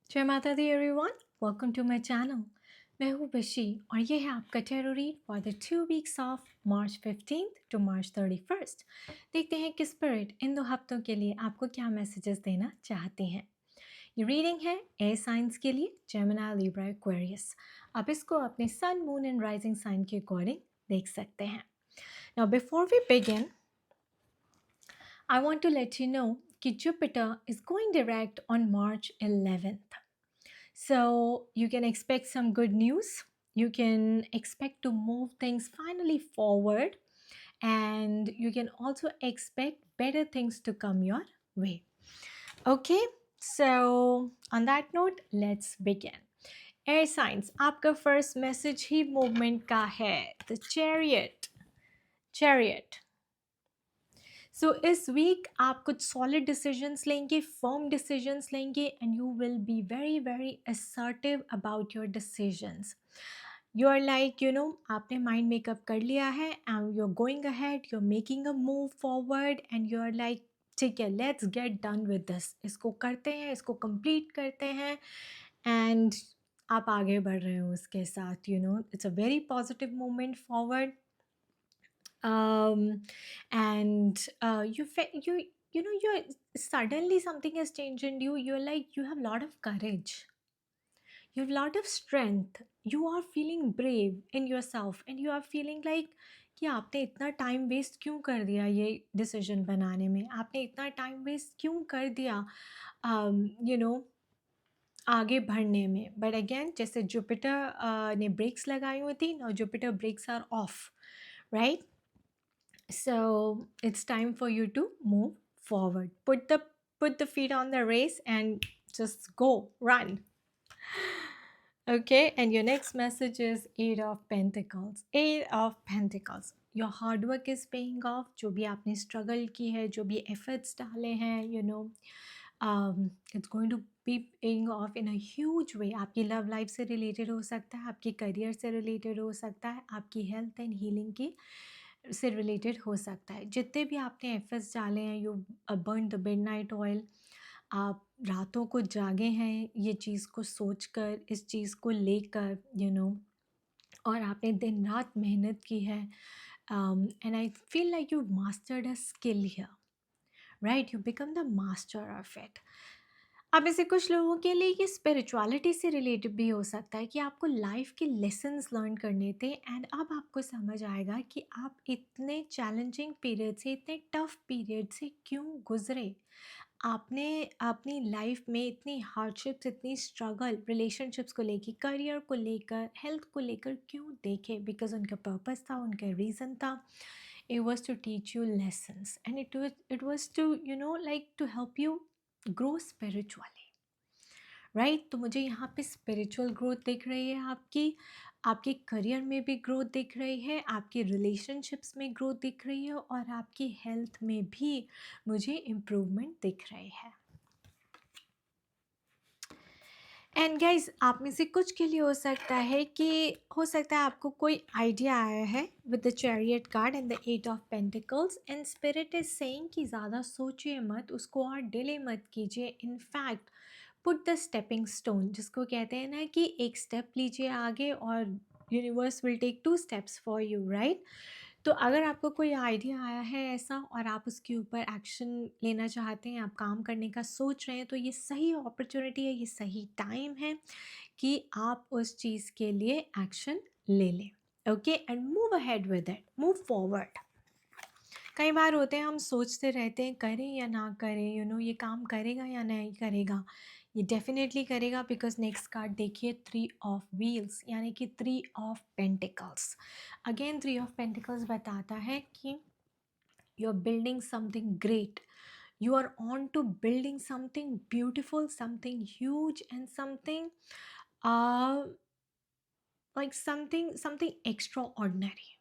जय माता दी everyone, welcome to my channel. मैं हूँ बशी और ये है आपका tarot read for the 2 weeks of March 15th to March 31st। देखते हैं कि स्पिरिट इन 2 हफ्तों के लिए आपको क्या मैसेजेस देना चाहते हैं। ये रीडिंग है एयर साइंस के लिए, जेमिनी, लिब्रा, एक्वेरियस। आप इसको अपने sun, moon and rising sign के अकॉर्डिंग देख सकते हैं। Now before we begin, I want to let you know that Jupiter is going direct on March 11th. So you can expect some good news. You can expect to move things finally forward, and you can also expect better things to come your way. Okay, so on that note, let's begin. Air signs, आपका first message ही movement का है. The chariot. सो इस week आप कुछ solid decisions लेंगे, firm decisions लेंगे, and you will be very very assertive about your decisions. You are like आपने mind make up कर लिया है and you are going ahead, you are making a move forward and you are like ठीक है, let's get done with this, इसको करते हैं, इसको कंप्लीट करते हैं, एंड आप आगे बढ़ रहे हो उसके साथ. It's a very positive movement forward. And you're suddenly something has changed in you. You're like, you have a lot of courage, you have a lot of strength, you are feeling brave in yourself, and you are feeling like कि आपने इतना time waste क्यों कर दिया ये decision बनाने में, आपने इतना टाइम वेस्ट क्यों कर दिया यू नो आगे बढ़ने में. बट अगेन, जैसे जुपिटर ने ब्रेक्स लगाई हुई थी, now Jupiter brakes are off, right? So it's time for you to move forward. Put the feet on the race and just go, run. Okay, and your next message is Eight of Pentacles. Eight of Pentacles. Your hard work is paying off. जो भी आपने struggle की है, जो भी efforts डाले हैं, it's going to be paying off in a huge way. आपकी love life से related हो सकता है, आपकी career से related हो सकता है, आपकी health and healing की से रिलेटेड हो सकता है. जितने भी आपने एफर्ट्स डाले हैं, you burn the midnight oil, आप रातों को जागे हैं ये चीज़ को सोचकर, इस चीज़ को लेकर, और आपने दिन रात मेहनत की है, and I feel like you mastered a skill here, right? You become the master of it. अब ऐसे कुछ लोगों के लिए ये स्पिरिचुअलिटी से रिलेटेड भी हो सकता है कि आपको लाइफ के लेसन्स लर्न करने थे, एंड अब आपको समझ आएगा कि आप इतने चैलेंजिंग पीरियड से, इतने टफ पीरियड से क्यों गुजरे. आपने अपनी लाइफ में इतनी हार्डशिप्स, इतनी स्ट्रगल रिलेशनशिप्स को लेकर, करियर को लेकर, हेल्थ को लेकर क्यों देखे, बिकॉज उनका पर्पस था, उनका रीज़न था. It was to teach you lessons, and it was to like to help you grow spiritually, right? तो मुझे यहाँ पे स्पिरिचुअल ग्रोथ दिख रही है आपकी, आपके करियर में भी ग्रोथ दिख रही है, आपके रिलेशनशिप्स में ग्रोथ दिख रही है, और आपकी हेल्थ में भी मुझे इम्प्रूवमेंट दिख रही है. एंड गाइज, आप में से कुछ के लिए हो सकता है आपको कोई आइडिया आया है with the chariot card and the eight of pentacles, and spirit is saying कि ज़्यादा सोचिए मत, उसको और डिले मत कीजिए. In fact put the stepping stone, जिसको कहते हैं ना कि एक स्टेप लीजिए आगे और universe will take 2 steps for you, right? तो अगर आपको कोई आइडिया आया है ऐसा और आप उसके ऊपर एक्शन लेना चाहते हैं, आप काम करने का सोच रहे हैं, तो ये सही अपॉर्चुनिटी है, ये सही टाइम है कि आप उस चीज़ के लिए एक्शन ले लें. Okay, and move ahead with it, move forward. कई बार होते हैं हम सोचते रहते हैं करें या ना करें, ये काम करेगा या नहीं करेगा. ये डेफिनेटली करेगा, बिकॉज नेक्स्ट कार्ड देखिए, 3 of Wheels, यानी कि 3 of Pentacles. Again 3 of Pentacles बताता है कि you are building something great, you are on to building something beautiful, something huge, and something uh like something extraordinary.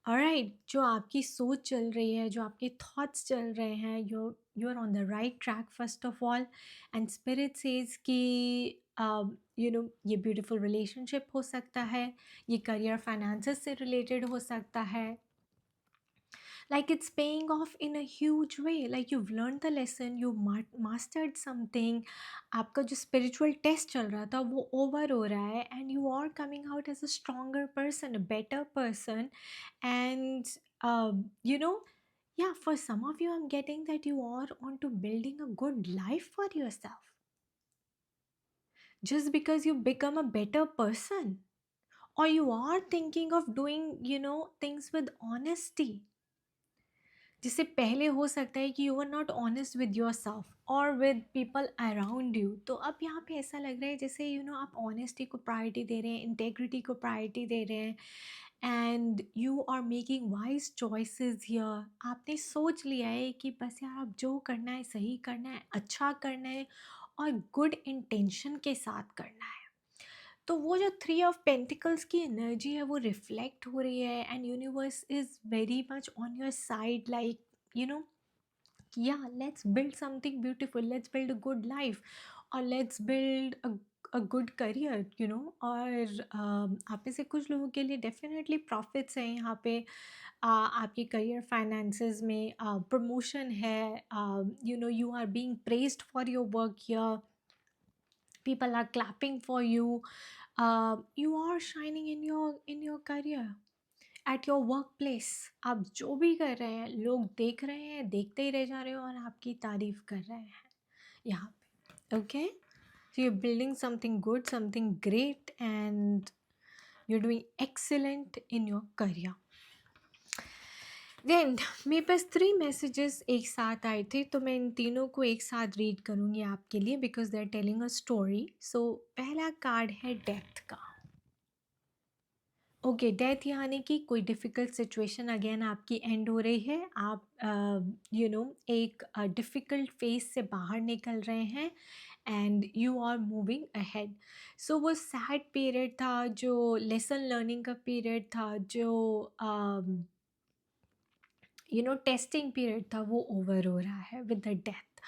Alright, जो आपकी सोच चल रही है, जो आपके थॉट्स चल रहे हैं, you are on the right track first of all. And spirit says कि ये ब्यूटीफुल रिलेशनशिप हो सकता है, ये करियर फाइनेंसेस से रिलेटेड हो सकता है. like it's paying off in a huge way, like you've learned the lesson, you mastered something, आपका जो spiritual test चल रहा था वो over हो रहा है, and you are coming out as a stronger person, a better person. And you know, yeah, for some of you I'm getting that you are onto building a good life for yourself just because you become a better person, or you are thinking of doing, you know, things with honesty, जिससे पहले हो सकता है कि you are not honest with yourself और with people around you. तो अब यहाँ पे ऐसा लग रहा है जैसे यू नो आप ऑनेस्टी को प्रायोरिटी दे रहे हैं, इंटेग्रिटी को प्रायोरिटी दे रहे हैं, and you are making wise choices here. आपने सोच लिया है कि बस यार अब जो करना है सही करना है, अच्छा करना है और गुड इंटेंशन के साथ करना है। तो वो जो थ्री ऑफ पेंटिकल्स की एनर्जी है वो रिफ्लेक्ट हो रही है, and universe is very much on your side, like you know, yeah, let's build something beautiful, let's build a good life, or let's build a good career, you know। और आप में से कुछ लोगों के लिए डेफिनेटली प्रॉफिट्स हैं यहाँ पे, आपके करियर फाइनेंसेस में प्रमोशन है, you know you are being praised for your work here, people are clapping for you, you are shining in your career, at your workplace। आप जो भी कर रहे हैं लोग देख रहे हैं, देखते ही रह जा रहे हो और आपकी तारीफ कर रहे हैं यहाँ पे। Okay, so you're building something good, something great, and you're doing excellent in your career। Then मेरे पास 3 मैसेजेस एक साथ आए थे, तो मैं इन तीनों को एक साथ रीड करूँगी आपके लिए, because they are telling a story. So पहला कार्ड है डेथ का। ओके, डेथ यानी कि कोई डिफ़िकल्ट सिचुएशन अगेन आपकी एंड हो रही है, आप यू नो एक डिफ़िकल्ट फेज से बाहर निकल रहे हैं, and you are moving ahead. So वो सैड पीरियड था, जो लेसन लर्निंग का पीरियड था, जो यू नो टेस्टिंग पीरियड था, वो ओवर हो रहा है विद द डेथ।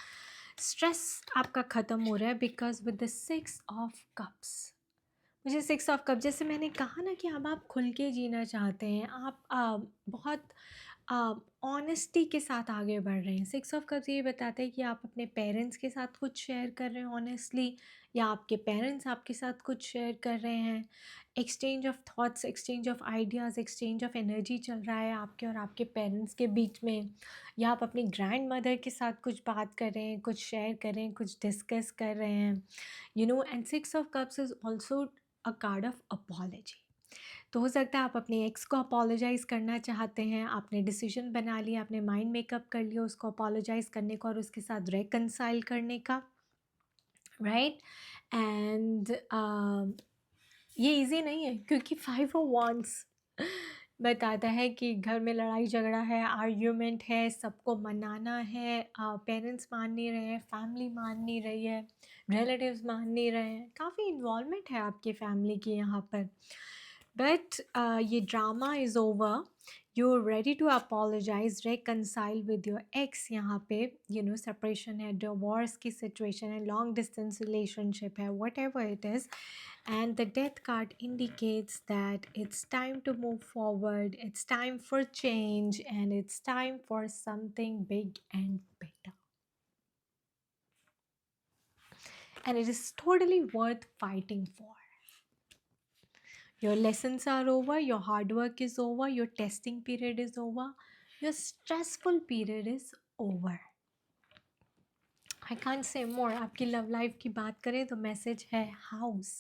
स्ट्रेस आपका ख़त्म हो रहा है because with the 6 of cups. मुझे 6 ऑफ कप, जैसे मैंने कहा ना कि अब आप खुल के जीना चाहते हैं, आप बहुत ऑनेस्टी के साथ आगे बढ़ रहे हैं। 6 ऑफ कप्स ये बताते हैं कि आप अपने पेरेंट्स के साथ कुछ शेयर कर रहे हैं ऑनेस्टली, या आपके पेरेंट्स आपके साथ कुछ शेयर कर रहे हैं। Exchange of thoughts, exchange of ideas, exchange of energy चल रहा है आपके और आपके पेरेंट्स के बीच में, या आप अपनी ग्रैंड मदर के साथ कुछ बात कर रहे हैं, कुछ शेयर कर रहे हैं, कुछ डिस्कस कर रहे हैं, you know. And 6 of cups is also a card of apology. तो हो सकता है आप अपने एक्स को अपोलोजाइज़ करना चाहते हैं, आपने डिसीजन बना लिया, आपने माइंड मेकअप कर लिया उसको अपोलोजाइज़ करने का और उसके साथ रेकनसाइल करने का, राइट। एंड ये इजी नहीं है, क्योंकि 5 ऑफ wands बताता है कि घर में लड़ाई झगड़ा है, आर्ग्यूमेंट है, सबको मनाना है, पेरेंट्स मान नहीं रहे हैं, फैमिली मान नहीं रही है, रिलेटिव्स मान नहीं रहे हैं, काफ़ी इन्वॉल्वमेंट है आपकी फैमिली की यहाँ पर। बट ये drama is over, you are ready to apologise, reconcile with your ex. यहाँ पे यू नो सेपरेशन है, डिवोर्स की सिचुएशन है, लॉन्ग डिस्टेंस रिलेशनशिप है, whatever it is. And the death card indicates that it's time to move forward, it's time for change, and it's time for something big and better. And it is totally worth fighting for. Your lessons are over, your hard work is over, your testing period is over, your stressful period is over. I can't say more. आपकी love life की बात करें तो message है house.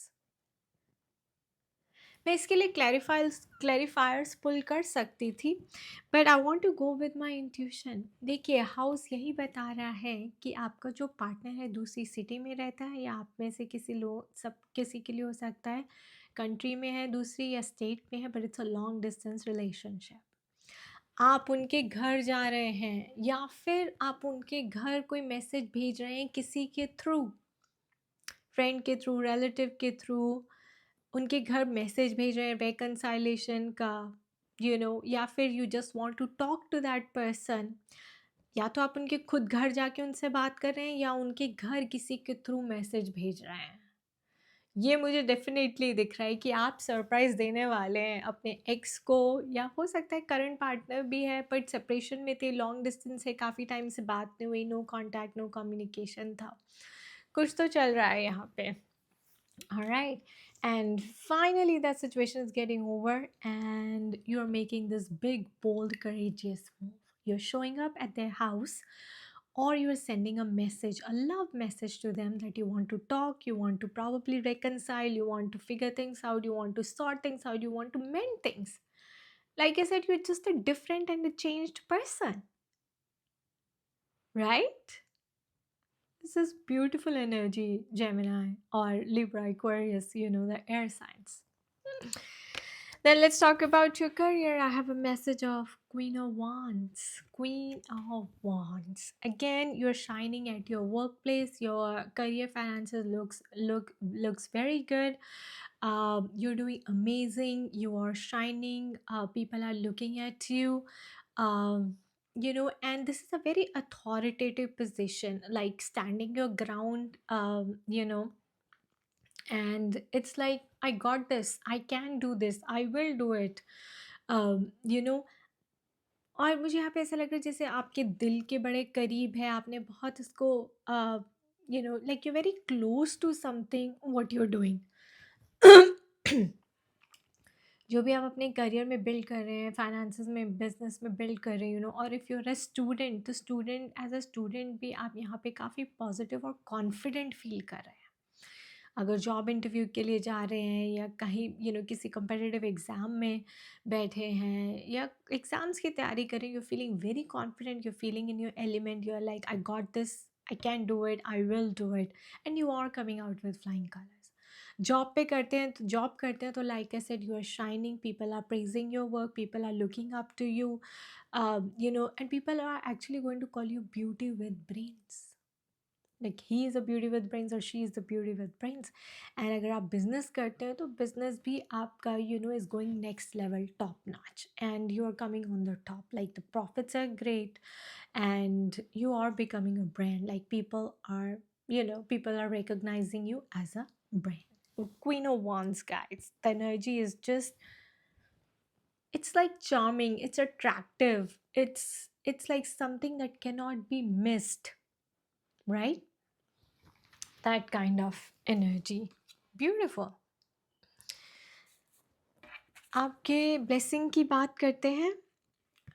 मैं इसके लिए क्लैरिफायर्स पुल कर सकती थी, but I want to go with my intuition. देखिए, हाउस यही बता रहा है कि आपका जो पार्टनर है दूसरी सिटी में रहता है, या आप में से किसी लोग, सब किसी के लिए हो सकता है कंट्री में है दूसरी, या स्टेट में है, but it's a long distance relationship. आप उनके घर जा रहे हैं, या फिर आप उनके घर कोई मैसेज भेज रहे हैं किसी के थ्रू, फ्रेंड के थ्रू, रिलेटिव के थ्रू, उनके घर मैसेज भेज रहे हैं रेकनसाइलेशन का, यू नो, या फिर you just want to talk to that person. या तो आप उनके खुद घर जाके उनसे बात कर रहे हैं, या उनके घर किसी के थ्रू मैसेज भेज रहे हैं, ये मुझे डेफ़िनेटली दिख रहा है कि आप सरप्राइज़ देने वाले हैं अपने एक्स को, या हो सकता है करंट पार्टनर भी है बट सेपरेशन में थे, लॉन्ग डिस्टेंस है, काफ़ी टाइम से बात नहीं हुई, नो कॉन्टैक्ट, नो कम्युनिकेशन था। कुछ तो चल रहा है यहाँ पे। Alright. And finally, that situation is getting over, and you're making this big, bold, courageous move. You're showing up at their house, or you're sending a message, a love message to them that you want to talk, you want to probably reconcile, you want to figure things out, you want to sort things out, you want to mend things. Like I said, you're just a different and a changed person, right? This is beautiful energy, Gemini or Libra, Aquarius, the air signs. Then let's talk about your career. I have a message of Queen of Wands. Queen of Wands. Again, you're shining at your workplace. Your career finances looks very good. You're doing amazing. You are shining. People are looking at you. Um, and this is a very authoritative position, like standing your ground. And it's like, I got this, I can do this, I will do it. um, you know और मुझे यहाँ पे ऐसा लग रहा है जैसे आपके दिल के बड़े करीब है, आपने बहुत इसको like you very close to something what you are doing. जो भी आप अपने करियर में बिल्ड कर रहे हैं, फाइनेंसेस में, बिजनेस में बिल्ड कर रहे हैं, और if you are a student, तो स्टूडेंट एज अ स्टूडेंट भी आप यहाँ पे काफ़ी पॉजिटिव और कॉन्फिडेंट फील कर रहे हैं। अगर जॉब इंटरव्यू के लिए जा रहे हैं, या कहीं किसी कम्पिटिटिव एग्ज़ाम में बैठे हैं, या एग्ज़ाम्स की तैयारी करें, you feeling very confident, you feeling in your element, you are like I got this, I can do it, I will do it, and you are coming out with flying colours. Job करते हैं तो like I said, you are shining, people are praising your work, people are looking up to you, and people are actually going to call you beauty with brains, like he is a beauty with brains और she is the beauty with brains. And अगर आप business करते हैं तो business भी आपका is going next level, top notch, and you are coming on the top, like the profits are great, and you are becoming a brand, like people are recognizing you as a brand. Queen of Wands, guys, the energy is just, it's like charming, it's attractive, it's like something that cannot be missed, right? That kind of energy. Beautiful. आपके blessing की बात करते हैं।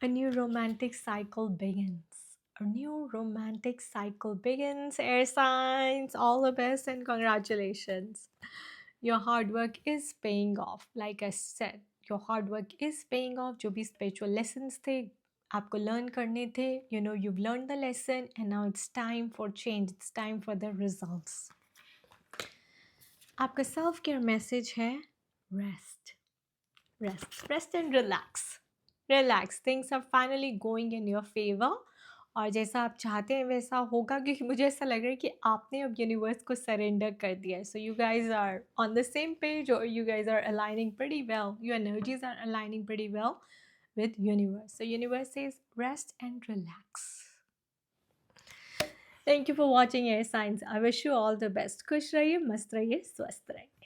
A new romantic cycle begins. A new romantic cycle begins. Air signs, all the best and congratulations. Your hard work is paying off. Like I said, your hard work is paying off. जो भी spiritual lessons थे, आपको learn करने थे, you've learned the lesson, and now it's time for change. It's time for the results. आपका self care message है rest. Rest and relax. Things are finally going in your favor, और जैसा आप चाहते हैं वैसा होगा, क्योंकि मुझे ऐसा लग रहा है कि आपने अब यूनिवर्स को सरेंडर कर दिया है। So you guys are on the same page, और you guys are aligning pretty well, your energies are aligning pretty well with universe. So universe says rest and relax. Thank you for watching Air Signs. I wish you all the best. खुश रहिए, मस्त रहिए, स्वस्थ रहिए।